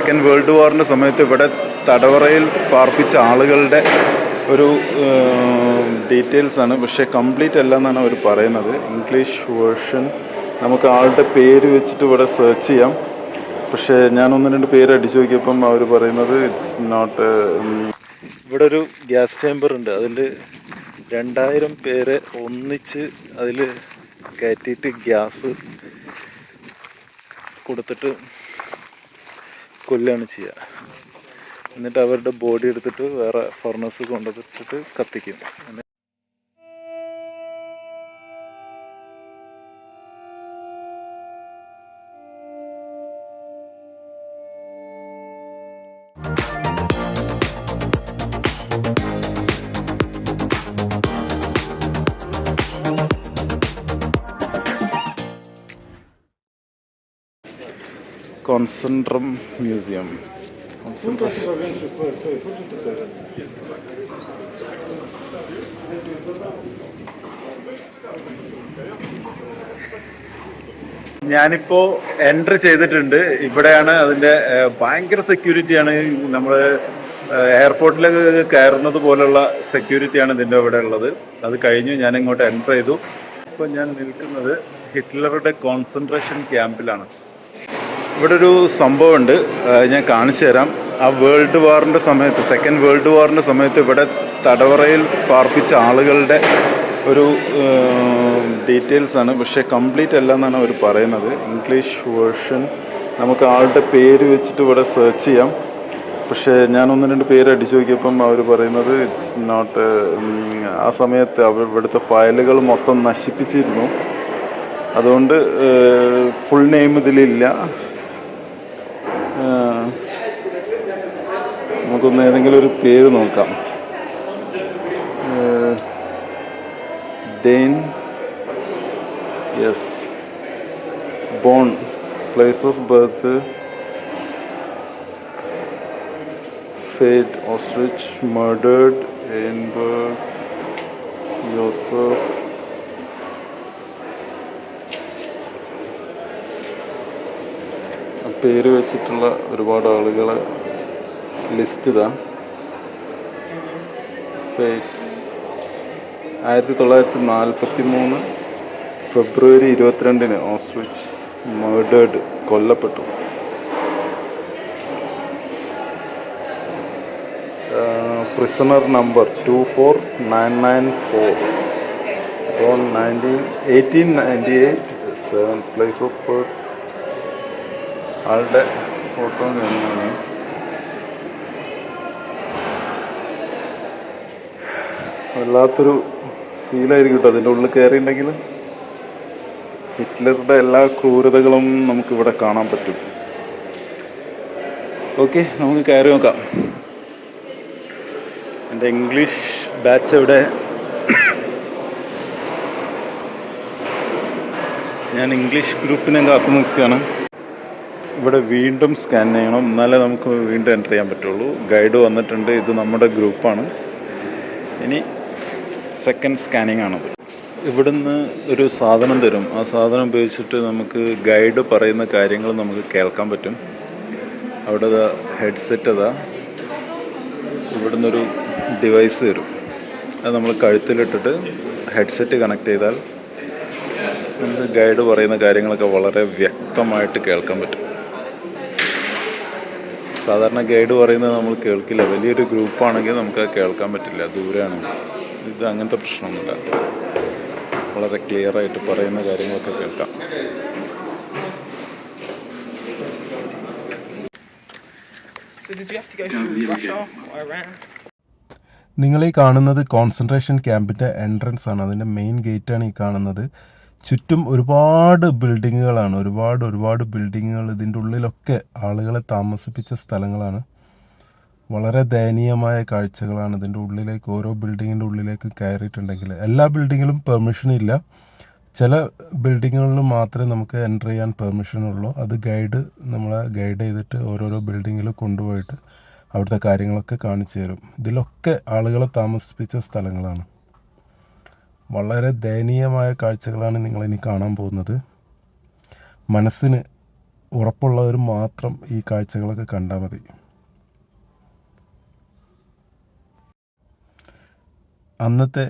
Second world വാറിൻ്റെ സമയത്ത് ഇവിടെ തടവറയിൽ പാർപ്പിച്ച ആളുകളുടെ ഒരു ഡീറ്റെയിൽസാണ്. പക്ഷേ കംപ്ലീറ്റ് അല്ല എന്നാണ് അവർ പറയുന്നത്. ഇംഗ്ലീഷ് വേർഷൻ നമുക്ക് ആളുടെ പേര് വെച്ചിട്ട് ഇവിടെ സെർച്ച് ചെയ്യാം. പക്ഷേ ഞാൻ ഒന്ന് രണ്ട് പേര് അടിച്ചു നോക്കിയപ്പം അവർ പറയുന്നത് ഇറ്റ്സ് നോട്ട്. ഇവിടെ ഒരു ഗ്യാസ് ചേമ്പർ ഉണ്ട്. അതിൽ 2000 പേരെ ഒന്നിച്ച് അതിൽ കയറ്റിയിട്ട് ഗ്യാസ് കൊടുത്തിട്ട് കൊല്ലുകയാണ് ചെയ്യുക. എന്നിട്ട് അവരുടെ ബോഡി എടുത്തിട്ട് വേറെ ഫർണസ് കൊണ്ടുവന്നിട്ട് കത്തിക്കും. കോൺസെൻട്രം മ്യൂസിയം. ഞാനിപ്പോൾ എൻട്രി ചെയ്തിട്ടുണ്ട്. ഇവിടെയാണ് അതിൻ്റെ ഭയങ്കര സെക്യൂരിറ്റിയാണ്. നമ്മൾ എയർപോർട്ടിലേക്ക് കയറുന്നത് പോലുള്ള സെക്യൂരിറ്റിയാണ് ഇതിൻ്റെ ഇവിടെ ഉള്ളത്. അത് കഴിഞ്ഞ് ഞാൻ ഇങ്ങോട്ട് എൻറ്റർ ചെയ്തു. ഇപ്പോൾ ഞാൻ നിൽക്കുന്നത് ഹിറ്റ്ലറുടെ കോൺസെൻട്രേഷൻ ക്യാമ്പിലാണ്. ഇവിടെ ഒരു സംഭവമുണ്ട്, ഞാൻ കാണിച്ചു തരാം. ആ വേൾഡ് വാറിൻ്റെ സമയത്ത്, സെക്കൻഡ് വേൾഡ് വാറിൻ്റെ സമയത്ത് ഇവിടെ തടവറയിൽ പാർപ്പിച്ച ആളുകളുടെ ഒരു ഡീറ്റെയിൽസാണ്. പക്ഷേ കംപ്ലീറ്റ് അല്ല എന്നാണ് അവർ പറയുന്നത്. ഇംഗ്ലീഷ് വേർഷൻ നമുക്ക് ആളുടെ പേര് വെച്ചിട്ട് ഇവിടെ സെർച്ച് ചെയ്യാം. പക്ഷേ ഞാൻ ഒന്ന് രണ്ട് പേര് അടിച്ചു നോക്കിയപ്പം അവർ പറയുന്നത് ഇറ്റ്സ് നോട്ട്. ആ സമയത്ത് ഇവിടുത്തെ ഫയലുകൾ മൊത്തം നശിപ്പിച്ചിരുന്നു. അതുകൊണ്ട് ഫുൾ നെയിം ഇതിലില്ല. നമുക്കൊന്ന് ഏതെങ്കിലും ഒരു പേര് നോക്കാം. ഡെയിൻ, yes, born, place of birth, fate, Auschwitz, murdered, എയിൻബർഗ്, യോസഫ്. പേര് വെച്ചിട്ടുള്ള ഒരുപാട് ആളുകളെ ലിസ്റ്റ് ഇതാ. 1943 ഫെബ്രുവരി 22 ഓസ്ട്രിച്ച് മർഡേർഡ്, കൊല്ലപ്പെട്ടു. Prisoner number 24994, born 1898, 7, place of birth. ആളുടെ ഫോട്ടോ കാണുന്നതാണ്. വല്ലാത്തൊരു ഫീലായിരിക്കും കേട്ടോ അതിൻ്റെ ഉള്ളിൽ കയറിയിട്ടുണ്ടെങ്കിൽ. ഹിറ്റ്ലറുടെ എല്ലാ ക്രൂരതകളും നമുക്കിവിടെ കാണാൻ പറ്റും. ഓക്കെ, നമുക്ക് കയറി നോക്കാം. എൻ്റെ ഇംഗ്ലീഷ് ബാച്ച് ഇവിടെ. ഞാൻ ഇംഗ്ലീഷ് ഗ്രൂപ്പിനെ കാത്തു നിൽക്കുകയാണ്. ഇവിടെ വീണ്ടും സ്കാൻ ചെയ്യണം, എന്നാലേ നമുക്ക് വീണ്ടും എൻ്റർ ചെയ്യാൻ പറ്റുള്ളൂ. ഗൈഡ് വന്നിട്ടുണ്ട്. ഇത് നമ്മുടെ ഗ്രൂപ്പാണ്. ഇനി സെക്കൻഡ് സ്കാനിങ് ആണത്. ഇവിടുന്ന് ഒരു സാധനം തരും. ആ സാധനം ഉപയോഗിച്ചിട്ട് നമുക്ക് ഗൈഡ് പറയുന്ന കാര്യങ്ങൾ നമുക്ക് കേൾക്കാൻ പറ്റും. അവിടെ ഹെഡ്സെറ്റ് അതാ. ഇവിടുന്നൊരു ഡിവൈസ് തരും. അത് നമ്മൾ കഴുത്തിലിട്ടിട്ട് ഹെഡ്സെറ്റ് കണക്ട് ചെയ്താൽ നമുക്ക് ഗൈഡ് പറയുന്ന കാര്യങ്ങളൊക്കെ വളരെ വ്യക്തമായിട്ട് കേൾക്കാൻ പറ്റും. സാധാരണ ഗൈഡ് പറയുന്നത് നമ്മൾ കേൾക്കില്ല. വലിയൊരു ഗ്രൂപ്പാണെങ്കിൽ നമുക്കത് കേൾക്കാൻ പറ്റില്ല, ദൂരെയാണ്. ഇത് അങ്ങനത്തെ പ്രശ്നമൊന്നുമില്ല. വളരെ ക്ലിയറായിട്ട് പറയുന്ന കാര്യങ്ങളൊക്കെ കേൾക്കാം. നിങ്ങളീ കാണുന്നത് കോൺസെൻട്രേഷൻ ക്യാമ്പിൻ്റെ എൻട്രൻസ് ആണ്. അതിൻ്റെ മെയിൻ ഗേറ്റാണ് ഈ കാണുന്നത്. ചുറ്റും ഒരുപാട് ബിൽഡിങ്ങുകളാണ്, ഒരുപാട് ബിൽഡിങ്ങുകൾ. ഇതിൻ്റെ ഉള്ളിലൊക്കെ ആളുകളെ താമസിപ്പിച്ച സ്ഥലങ്ങളാണ്. വളരെ ദയനീയമായ കാഴ്ചകളാണ്. ഇതിൻ്റെ ഉള്ളിലേക്ക്, ഓരോ ബിൽഡിങ്ങിൻ്റെ ഉള്ളിലേക്ക് കയറിയിട്ടുണ്ടെങ്കിൽ എല്ലാ ബിൽഡിങ്ങിലും പെർമിഷൻ ഇല്ല. ചില ബിൽഡിങ്ങുകളിൽ മാത്രമേ നമുക്ക് എൻ്റർ ചെയ്യാൻ പെർമിഷനുള്ളൂ. അത് നമ്മളെ ഗൈഡ് ചെയ്തിട്ട് ഓരോരോ ബിൽഡിങ്ങിൽ കൊണ്ടുപോയിട്ട് അവിടുത്തെ കാര്യങ്ങളൊക്കെ കാണിച്ചു തരും. ഇതിലൊക്കെ ആളുകളെ താമസിപ്പിച്ച സ്ഥലങ്ങളാണ്. വളരെ ദയനീയമായ കാഴ്ചകളാണ് നിങ്ങളിനി കാണാൻ പോകുന്നത്. മനസ്സിന് ഉറപ്പുള്ളവർ മാത്രം ഈ കാഴ്ചകളൊക്കെ കണ്ടാൽ മതി. അന്നത്തെ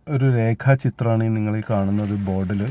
ഒരു രേഖാചിത്രമാണ് നിങ്ങൾ ഈ കാണുന്നത് ബോർഡിൽ.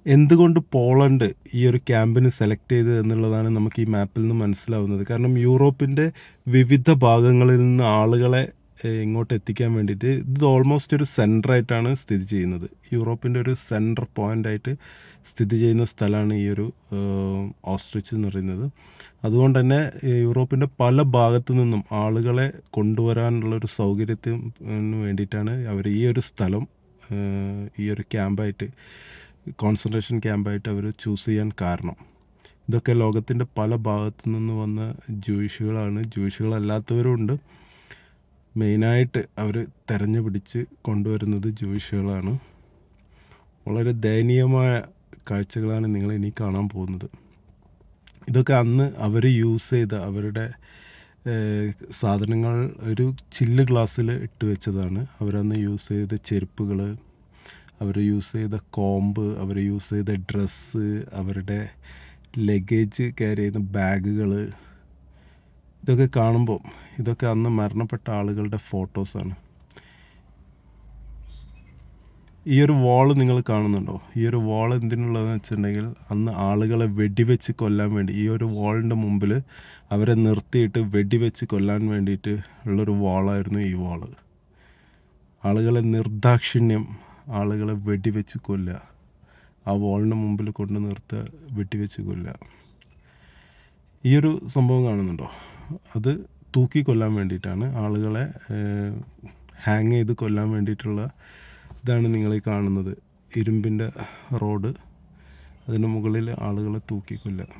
എന്തുകൊണ്ട് പോളണ്ട് ഈ ഒരു ക്യാമ്പിന് സെലക്ട് ചെയ്തത് എന്നുള്ളതാണ് നമുക്ക് ഈ മാപ്പിൽ നിന്ന് മനസ്സിലാവുന്നത്. കാരണം യൂറോപ്പിൻ്റെ വിവിധ ഭാഗങ്ങളിൽ നിന്ന് ആളുകളെ ഇങ്ങോട്ട് എത്തിക്കാൻ വേണ്ടിയിട്ട് ഇത് ഓൾമോസ്റ്റ് ഒരു സെൻറ്ററായിട്ടാണ് സ്ഥിതി ചെയ്യുന്നത്. യൂറോപ്പിൻ്റെ ഒരു സെൻറ്റർ പോയിൻ്റായിട്ട് സ്ഥിതി ചെയ്യുന്ന സ്ഥലമാണ് ഈ ഒരു ഓസ്ട്രിച്ച് എന്ന് പറയുന്നത്. അതുകൊണ്ട് തന്നെ യൂറോപ്പിൻ്റെ പല ഭാഗത്തു നിന്നും ആളുകളെ കൊണ്ടുവരാനുള്ളൊരു സൗകര്യത്തിന് വേണ്ടിയിട്ടാണ് അവർ ഈ ഒരു സ്ഥലം ഈ ഒരു ക്യാമ്പായിട്ട്, കോൺസെൻട്രേഷൻ ക്യാമ്പായിട്ട് അവർ ചൂസ് ചെയ്യാൻ കാരണം. ഇതൊക്കെ ലോകത്തിൻ്റെ പല ഭാഗത്തു നിന്ന് വന്ന ജൂയിഷുകളാണ്. ജൂയിഷുകളല്ലാത്തവരും ഉണ്ട്. മെയിനായിട്ട് അവർ തെരഞ്ഞു പിടിച്ച് കൊണ്ടുവരുന്നത് ജൂയിഷുകളാണ്. വളരെ ദയനീയമായ കാഴ്ചകളാണ് നിങ്ങൾ ഇനി കാണാൻ പോകുന്നത്. ഇതൊക്കെ അന്ന് അവർ യൂസ് ചെയ്ത അവരുടെ സാധനങ്ങൾ ഒരു ചില്ല് ഗ്ലാസ്സിൽ ഇട്ട് വെച്ചതാണ്. അവരന്ന് യൂസ് ചെയ്ത ചെരുപ്പുകൾ, അവർ യൂസ് ചെയ്ത കോമ്പ്, അവർ യൂസ് ചെയ്ത ഡ്രസ്സ്, അവരുടെ ലഗേജ് ക്യാരി ചെയ്യുന്ന ബാഗുകൾ, ഇതൊക്കെ കാണുമ്പോൾ ഇതൊക്കെ അന്ന് മരണപ്പെട്ട ആളുകളുടെ ഫോട്ടോസാണ്. ഈ ഒരു വാള് നിങ്ങൾ കാണുന്നുണ്ടോ? ഈ ഒരു വാൾ എന്തിനുള്ളതെന്ന് വെച്ചിട്ടുണ്ടെങ്കിൽ അന്ന് ആളുകളെ വെടിവെച്ച് കൊല്ലാൻ വേണ്ടി, ഈ ഒരു വാളിൻ്റെ മുമ്പിൽ അവരെ നിർത്തിയിട്ട് വെടിവെച്ച് കൊല്ലാൻ വേണ്ടിയിട്ട് ഉള്ളൊരു വാളായിരുന്നു ഈ വാള്. ആളുകളെ നിർദാക്ഷിണ്യം ആളുകളെ വെടിവെച്ച് കൊല്ലുക, ആ വാളിൻ്റെ മുമ്പിൽ കൊണ്ട് നിർത്തുക, വെടിവെച്ച് കൊല്ലുക. ഈ ഒരു സംഭവം കാണുന്നുണ്ടോ? അത് തൂക്കി കൊല്ലാൻ വേണ്ടിയിട്ടാണ്, ആളുകളെ ഹാങ് ചെയ്ത് കൊല്ലാൻ വേണ്ടിയിട്ടുള്ള ഇതാണ് നിങ്ങളീ കാണുന്നത്. ഇരുമ്പിൻ്റെ റോഡ്, അതിന് മുകളിൽ ആളുകളെ തൂക്കി കൊല്ലുക.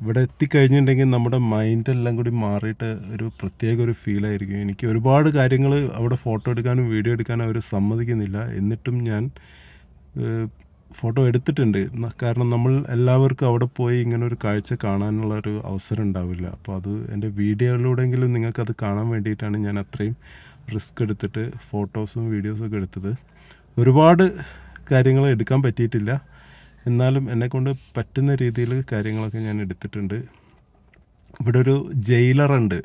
ഇവിടെ എത്തിക്കഴിഞ്ഞിട്ടുണ്ടെങ്കിൽ നമ്മുടെ മൈൻഡെല്ലാം കൂടി മാറിയിട്ട് ഒരു പ്രത്യേക ഒരു ഫീലായിരിക്കും. എനിക്ക് ഒരുപാട് കാര്യങ്ങൾ അവിടെ ഫോട്ടോ എടുക്കാനും വീഡിയോ എടുക്കാനും അവർ സമ്മതിക്കുന്നില്ല. എന്നിട്ടും ഞാൻ ഫോട്ടോ എടുത്തിട്ടുണ്ട്. കാരണം നമ്മൾ എല്ലാവർക്കും അവിടെ പോയി ഇങ്ങനെ ഒരു കാഴ്ച കാണാനുള്ളൊരു അവസരം ഉണ്ടാവില്ല. അപ്പോൾ അത് എൻ്റെ വീഡിയോയിലൂടെങ്കിലും നിങ്ങൾക്കത് കാണാൻ വേണ്ടിയിട്ടാണ് ഞാൻ അത്രയും റിസ്ക് എടുത്തിട്ട് ഫോട്ടോസും വീഡിയോസൊക്കെ എടുത്തത്. ഒരുപാട് കാര്യങ്ങൾ എടുക്കാൻ പറ്റിയിട്ടില്ല, എന്നാലും എന്നെക്കൊണ്ട് പറ്റുന്ന രീതിയിൽ കാര്യങ്ങളൊക്കെ ഞാൻ എടുത്തിട്ടുണ്ട്. ഇവിടെ ഒരു ജയിലറുണ്ട്,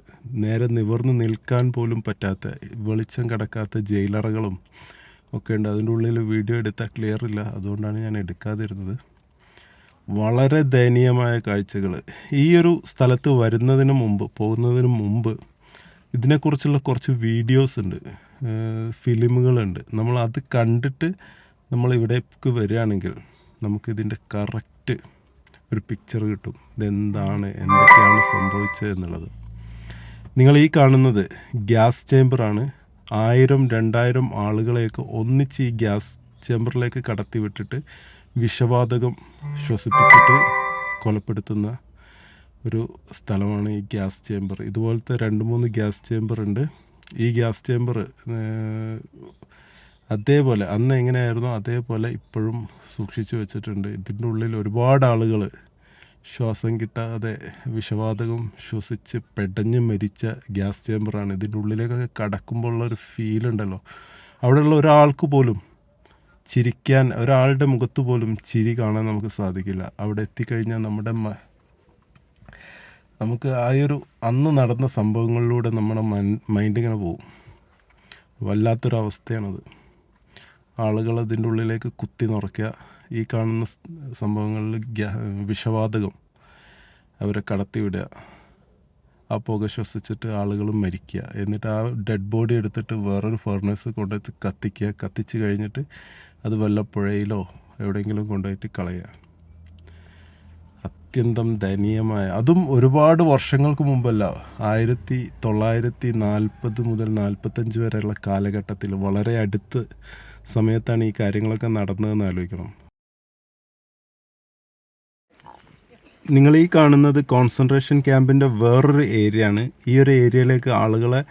നേരെ നിവർന്ന് നിൽക്കാൻ പോലും പറ്റാത്ത, വെളിച്ചം കിടക്കാത്ത ജയിലറുകളും ഒക്കെ ഉണ്ട്. അതിൻ്റെ ഉള്ളിൽ വീഡിയോ എടുത്താൽ ക്ലിയർ ഇല്ല, അതുകൊണ്ടാണ് ഞാൻ എടുക്കാതിരുന്നത്. വളരെ ദയനീയമായ കാഴ്ചകൾ. ഈ ഒരു സ്ഥലത്ത് വരുന്നതിന് മുമ്പ്, പോകുന്നതിന് മുമ്പ് ഇതിനെക്കുറിച്ചുള്ള കുറച്ച് വീഡിയോസ് ഉണ്ട്, ഫിലിമുകളുണ്ട്. നമ്മൾ അത് കണ്ടിട്ട് നമ്മൾ ഇവിടേക്ക് വരികയാണെങ്കിൽ നമുക്കിതിൻ്റെ കറക്റ്റ് ഒരു പിക്ചർ കിട്ടും, ഇതെന്താണ്, എന്തൊക്കെയാണ് സംഭവിച്ചത് എന്നുള്ളത്. നിങ്ങൾ ഈ കാണുന്നത് ഗ്യാസ് ചേമ്പറാണ്. 1000-2000 ആളുകളെയൊക്കെ ഒന്നിച്ച് ഈ ഗ്യാസ് ചേമ്പറിലേക്ക് കടത്തി വിട്ടിട്ട് വിഷവാതകം ശ്വസിപ്പിച്ചിട്ട് കൊലപ്പെടുത്തുന്ന ഒരു സ്ഥലമാണ് ഈ ഗ്യാസ് ചേമ്പർ. ഇതുപോലത്തെ 2-3 ഗ്യാസ് ചേമ്പർ ഉണ്ട്. ഈ ഗ്യാസ് ചേമ്പർ അതേപോലെ അന്ന് എങ്ങനെയായിരുന്നോ അതേപോലെ ഇപ്പോഴും സൂക്ഷിച്ചു വെച്ചിട്ടുണ്ട്. ഇതിൻ്റെ ഉള്ളിൽ ഒരുപാട് ആളുകൾ ശ്വാസം കിട്ടാതെ വിഷവാതകം ശ്വസിച്ച് പെടഞ്ഞ് മരിച്ച ഗ്യാസ് ചേമ്പറാണ്. ഇതിൻ്റെ ഉള്ളിലേക്കൊക്കെ കടക്കുമ്പോൾ ഉള്ളൊരു ഫീലുണ്ടല്ലോ, അവിടെയുള്ള ഒരാൾക്ക് പോലും ചിരിക്കാൻ, ഒരാളുടെ മുഖത്ത് പോലും ചിരി കാണാൻ നമുക്ക് സാധിക്കില്ല. അവിടെ എത്തിക്കഴിഞ്ഞാൽ നമുക്ക് ആ ഒരു അന്ന് നടന്ന സംഭവങ്ങളിലൂടെ നമ്മുടെ മൈൻഡ് ഇങ്ങനെ പോകും. വല്ലാത്തൊരവസ്ഥയാണത്. ആളുകൾ അതിൻ്റെ ഉള്ളിലേക്ക് കുത്തി നിറയ്ക്കുക, ഈ കാണുന്ന സംഭവങ്ങളിൽ വിഷവാതകം അവരെ കടത്തി വിടുക, ആ പുക ശ്വസിച്ചിട്ട് ആളുകൾ മരിക്കുക, എന്നിട്ട് ആ ഡെഡ് ബോഡി എടുത്തിട്ട് വേറൊരു ഫർണസ് കൊണ്ടുപോയിട്ട് കത്തിക്കുക, കത്തിച്ച് കഴിഞ്ഞിട്ട് അത് വല്ല പുഴയിലോ എവിടെയെങ്കിലും കൊണ്ടുപോയിട്ട് കളയുക. അത്യന്തം ദയനീയമായ, അതും ഒരുപാട് വർഷങ്ങൾക്ക് മുമ്പല്ല, 1940 മുതൽ 45 വരെയുള്ള കാലഘട്ടത്തിൽ വളരെ അടുത്ത് സമയത്താണ് ഈ കാര്യങ്ങളൊക്കെ നടന്നതെന്ന് ആലോചിക്കണം. നിങ്ങൾ ഈ കാണുന്നത് കോൺസെൻട്രേഷൻ ക്യാമ്പിൻ്റെ വേറൊരു ഏരിയ ആണ്. ഈ ഒരു ഏരിയയിലേക്ക് ആളുകളെ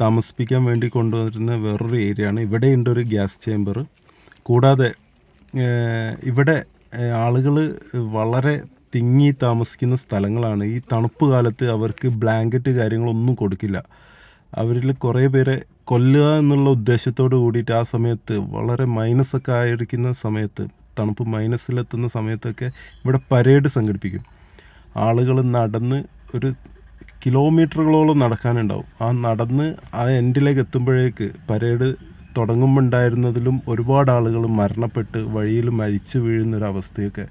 താമസിപ്പിക്കാൻ വേണ്ടി കൊണ്ടുവന്നിരുന്ന വേറൊരു ഏരിയ ആണ്. ഇവിടെയുണ്ട് ഒരു ഗ്യാസ് ചേമ്പർ. കൂടാതെ ഇവിടെ ആളുകൾ വളരെ തിങ്ങി താമസിക്കുന്ന സ്ഥലങ്ങളാണ്. ഈ തണുപ്പ് കാലത്ത് അവർക്ക് ബ്ലാങ്കറ്റ് കാര്യങ്ങളൊന്നും കൊടുക്കില്ല. അവരിൽ കുറേ പേരെ കൊല്ലുക എന്നുള്ള ഉദ്ദേശത്തോട് കൂടിയിട്ട് ആ സമയത്ത് വളരെ മൈനസൊക്കെ ആയിരിക്കുന്ന സമയത്ത്, തണുപ്പ് മൈനസിലെത്തുന്ന സമയത്തൊക്കെ ഇവിടെ പരേഡ് സംഘടിപ്പിക്കും. ആളുകൾ നടന്ന് ഒരു കിലോമീറ്ററുകളോളം നടക്കാനുണ്ടാവും. ആ നടന്ന് ആ എൻഡിലേക്ക് എത്തുമ്പോഴേക്ക് പരേഡ് തുടങ്ങുമ്പോൾ ഉണ്ടായിരുന്നതിലും ഒരുപാട് ആളുകൾ മരണപ്പെട്ട് വഴിയിൽ മരിച്ചു വീഴുന്നൊരവസ്ഥയൊക്കെ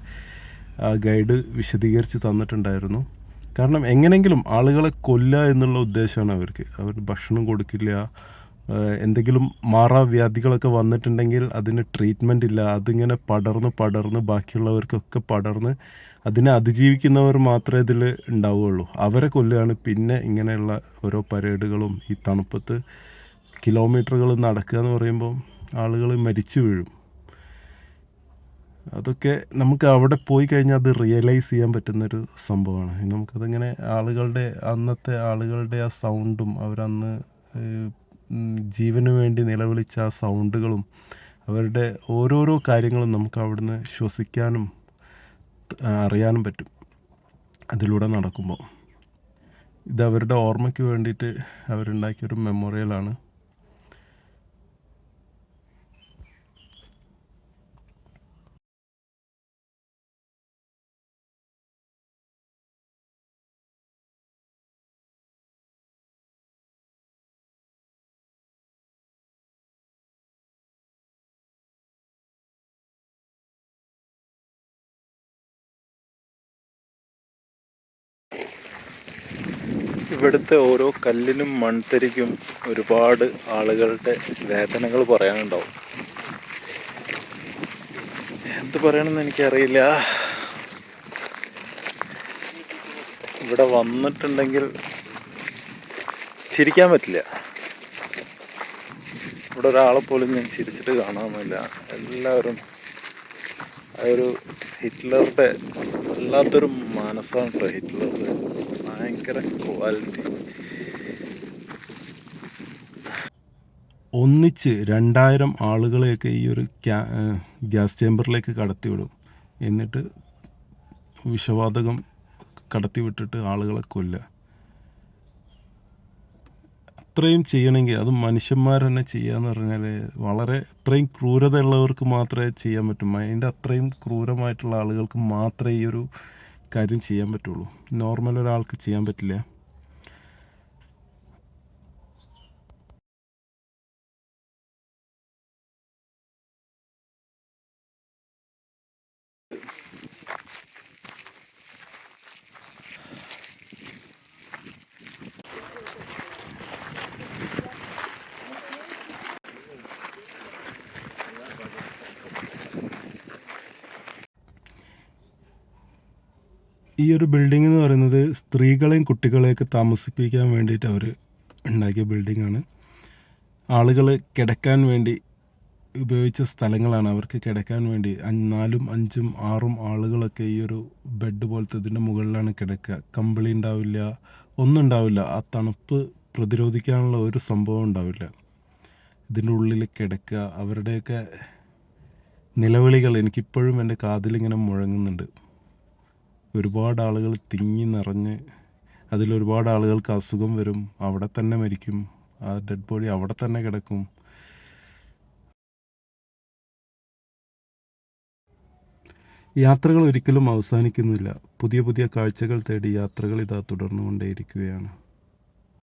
ആ ഗൈഡ് വിശദീകരിച്ച് തന്നിട്ടുണ്ടായിരുന്നു. കാരണം എങ്ങനെയെങ്കിലും ആളുകളെ കൊല്ലുക എന്നുള്ള ഉദ്ദേശമാണ് അവർക്ക്. അവർ ഭക്ഷണം കൊടുക്കില്ല, എന്തെങ്കിലും മാറാവ്യാധികളൊക്കെ വന്നിട്ടുണ്ടെങ്കിൽ അതിന് ട്രീറ്റ്മെൻ്റ് ഇല്ല, അതിങ്ങനെ പടർന്ന് ബാക്കിയുള്ളവർക്കൊക്കെ പടർന്ന് അതിനെ അതിജീവിക്കുന്നവർ മാത്രമേ ഇതിൽ ഉണ്ടാവുകയുള്ളൂ. അവരെ കൊല്ലുകയാണ്. പിന്നെ ഇങ്ങനെയുള്ള ഓരോ പരേഡുകളും ഈ തണുപ്പത്ത് കിലോമീറ്ററുകൾ നടക്കുക എന്ന് പറയുമ്പോൾ ആളുകൾ മരിച്ചു വീഴും. അതൊക്കെ നമുക്ക് അവിടെ പോയി കഴിഞ്ഞാൽ അത് റിയലൈസ് ചെയ്യാൻ പറ്റുന്നൊരു സംഭവമാണ്. നമുക്കതിങ്ങനെ അന്നത്തെ ആളുകളുടെ ആ സൗണ്ടും അവരന്ന് ജീവന് വേണ്ടി നിലവിളിച്ച ആ സൗണ്ടുകളും അവരുടെ ഓരോരോ കാര്യങ്ങളും നമുക്ക് അവിടുന്ന് ശ്വസിക്കാനും അറിയാനും പറ്റും അതിലൂടെ നടക്കുമ്പോൾ. ഇത് അവരുടെ ഓർമ്മയ്ക്ക് വേണ്ടിയിട്ട് അവരുണ്ടാക്കിയൊരു മെമ്മോറിയലാണ്. ഇവിടുത്തെ ഓരോ കല്ലിനും മൺതരിക്കും ഒരുപാട് ആളുകളുടെ വേദനകൾ പറയാനുണ്ടാവും. എന്ത് പറയണമെന്ന് എനിക്കറിയില്ല. ഇവിടെ വന്നിട്ടുണ്ടെങ്കിൽ ചിരിക്കാൻ പറ്റില്ല. ഇവിടെ ഒരാളെ പോലും ഞാൻ ചിരിച്ചിട്ട് കാണാമെന്നില്ല. എല്ലാവരും ആ ഒരു ഹിറ്റ്ലറുടെ വല്ലാത്തൊരു മനസ്സാണ് കേട്ടോ ഹിറ്റ്ലറുടെ. ഭയങ്കര ക്വാളിറ്റി. ഒന്നിച്ച് 2000 ആളുകളെയൊക്കെ ഈ ഒരു ഗ്യാസ് ചേമ്പറിലേക്ക് കടത്തിവിടും. എന്നിട്ട് വിഷവാതകം കടത്തിവിട്ടിട്ട് ആളുകളെ കൊല്ലുക. അത്രയും ചെയ്യണമെങ്കിൽ അത് മനുഷ്യന്മാർ തന്നെ ചെയ്യാന്ന് പറഞ്ഞാൽ വളരെ അത്രയും ക്രൂരതയുള്ളവർക്ക് മാത്രമേ ചെയ്യാൻ പറ്റൂ. അതിൻ്റെ അത്രയും ക്രൂരമായിട്ടുള്ള ആളുകൾക്ക് മാത്രമേ ഈ ഒരു കാര്യം ചെയ്യാൻ പറ്റുള്ളൂ. നോർമൽ ഒരാൾക്ക് ചെയ്യാൻ പറ്റില്ല. ഈ ഒരു ബിൽഡിംഗ് എന്ന് പറയുന്നത് സ്ത്രീകളെയും കുട്ടികളെയൊക്കെ താമസിപ്പിക്കാൻ വേണ്ടിയിട്ട് അവർ ഉണ്ടാക്കിയ ബിൽഡിങ്ങാണ്. ആളുകൾ കിടക്കാൻ വേണ്ടി ഉപയോഗിച്ച സ്ഥലങ്ങളാണ്. അവർക്ക് കിടക്കാൻ വേണ്ടി 4ഉം 5ഉം 6ഉം ആളുകളൊക്കെ ഈ ഒരു ബെഡ് പോലത്തെ ഇതിൻ്റെ മുകളിലാണ് കിടക്കുക. കമ്പിളി ഉണ്ടാവില്ല, ഒന്നും ഉണ്ടാവില്ല. ആ തണുപ്പ് പ്രതിരോധിക്കാനുള്ള ഒരു സംഭവം ഉണ്ടാവില്ല. ഇതിൻ്റെ ഉള്ളിൽ കിടക്കുക. അവരുടെയൊക്കെ നിലവിളികൾ എനിക്കിപ്പോഴും എൻ്റെ കാതിലിങ്ങനെ മുഴങ്ങുന്നുണ്ട്. ഒരുപാട് ആളുകൾ തിങ്ങി നിറഞ്ഞ്, അതിലൊരുപാട് ആളുകൾക്ക് അസുഖം വരും, അവിടെ തന്നെ മരിക്കും, ആ ഡെഡ് ബോഡി അവിടെ തന്നെ കിടക്കും. യാത്രകൾ ഒരിക്കലും അവസാനിക്കുന്നില്ല. പുതിയ പുതിയ കാഴ്ചകൾ തേടി യാത്രകൾ ഇതാ തുടർന്നുകൊണ്ടേയിരിക്കുകയാണ്.